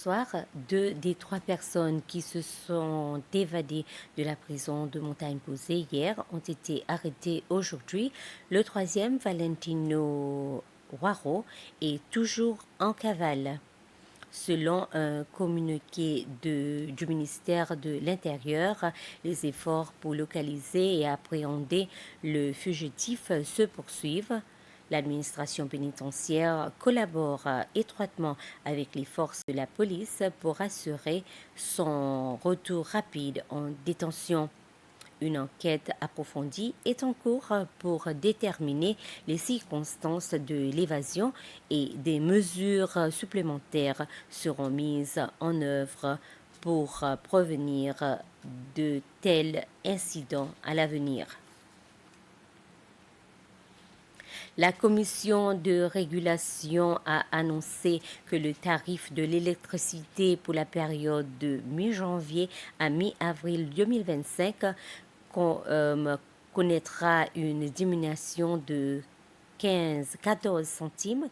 bonsoir. Deux des trois personnes qui se sont évadées de la prison de Montagne-Posée hier ont été arrêtées aujourd'hui. Le troisième, Valentino Waro, est toujours en cavale. Selon un communiqué du ministère de l'Intérieur, les efforts pour localiser et appréhender le fugitif se poursuivent. L'administration pénitentiaire collabore étroitement avec les forces de la police pour assurer son retour rapide en détention. Une enquête approfondie est en cours pour déterminer les circonstances de l'évasion et des mesures supplémentaires seront mises en œuvre pour prévenir de tels incidents à l'avenir. La commission de régulation a annoncé que le tarif de l'électricité pour la période de mi-janvier à mi-avril 2025 connaîtra une diminution de 14 centimes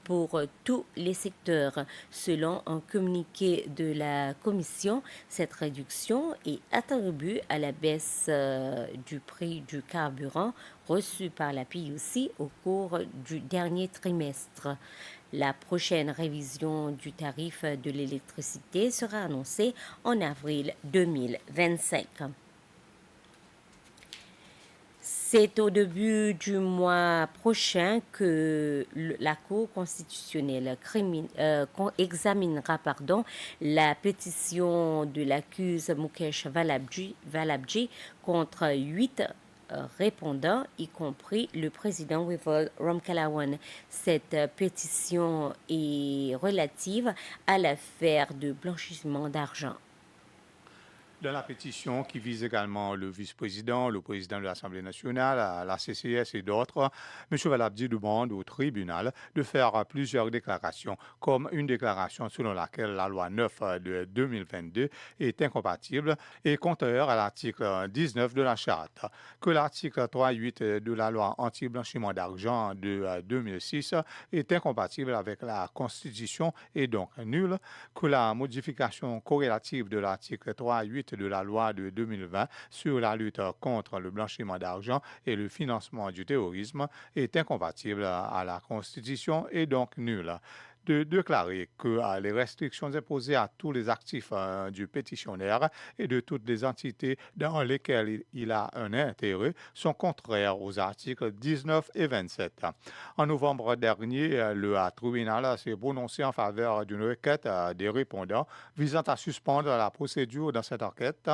pour tous les secteurs. Selon un communiqué de la Commission, cette réduction est attribuée à la baisse du prix du carburant reçu par la PUC au cours du dernier trimestre. La prochaine révision du tarif de l'électricité sera annoncée en avril 2025. C'est au début du mois prochain que la Cour constitutionnelle examinera la pétition de l'accuse Mukesh Valabji contre 8 répondants, y compris le président Wivol Ramkalawan. Cette pétition est relative à l'affaire de blanchiment d'argent. Dans la pétition qui vise également le vice-président, le président de l'Assemblée nationale, la CCS et d'autres, M. Valabdi demande au tribunal de faire plusieurs déclarations, comme une déclaration selon laquelle la loi 9 de 2022 est incompatible et contraire à l'article 19 de la Charte, que l'article 3.8 de la loi anti-blanchiment d'argent de 2006 est incompatible avec la Constitution et donc nul, que la modification corrélative de l'article 3.8 de la loi de 2020 sur la lutte contre le blanchiment d'argent et le financement du terrorisme est incompatible à la Constitution et donc nul. De déclarer que les restrictions imposées à tous les actifs du pétitionnaire et de toutes les entités dans lesquelles il a un intérêt sont contraires aux articles 19 et 27. En novembre dernier, le tribunal s'est prononcé en faveur d'une requête des répondants visant à suspendre la procédure dans cette enquête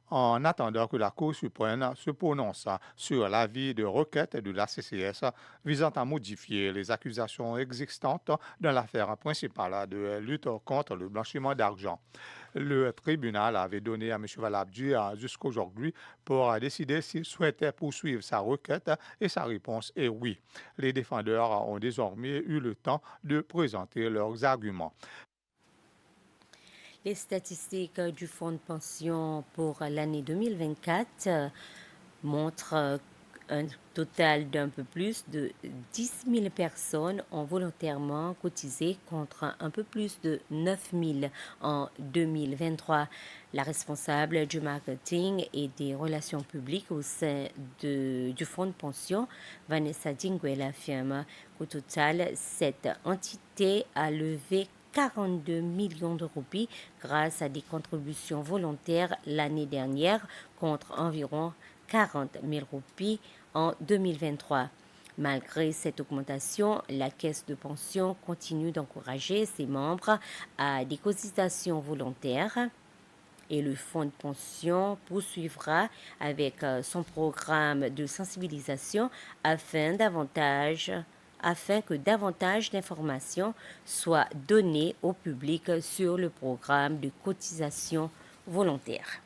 en attendant que la Cour suprême se prononce sur l'avis de requête de la CCS visant à modifier les accusations existantes dans l'affaire principale de lutte contre le blanchiment d'argent. Le tribunal avait donné à M. Valabdi jusqu'aujourd'hui pour décider s'il souhaitait poursuivre sa requête et sa réponse est oui. Les défendeurs ont désormais eu le temps de présenter leurs arguments. Les statistiques du fonds de pension pour l'année 2024 montrent un total d'un peu plus de 10 000 personnes ont volontairement cotisé contre un peu plus de 9 000 en 2023. La responsable du marketing et des relations publiques au sein du fonds de pension, Vanessa Dingwell, affirme qu'au total, cette entité a levé 42 millions de roupies grâce à des contributions volontaires l'année dernière contre environ 40 000 roupies en 2023. Malgré cette augmentation, la caisse de pension continue d'encourager ses membres à des cotisations volontaires et le fonds de pension poursuivra avec son programme de sensibilisation afin que davantage d'informations soient données au public sur le programme de cotisation volontaire.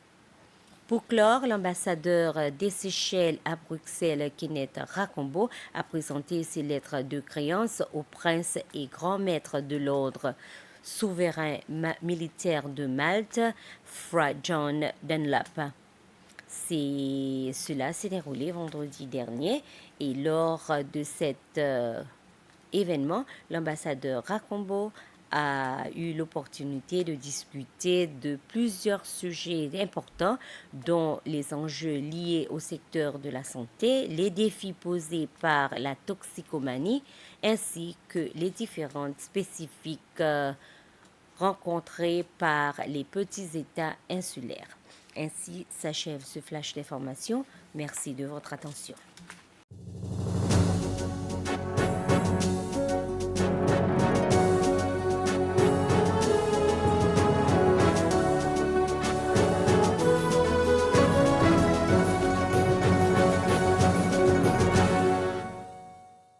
Pour clore, l'ambassadeur des Seychelles à Bruxelles, Kenneth Rakombo, a présenté ses lettres de créance au prince et grand maître de l'ordre souverain militaire de Malte, Fra John Dunlap. Cela s'est déroulé vendredi dernier et lors de cet événement, l'ambassadeur Rakombo a eu l'opportunité de discuter de plusieurs sujets importants, dont les enjeux liés au secteur de la santé, les défis posés par la toxicomanie, ainsi que les différentes spécifiques rencontrées par les petits États insulaires. Ainsi s'achève ce flash d'information. Merci de votre attention.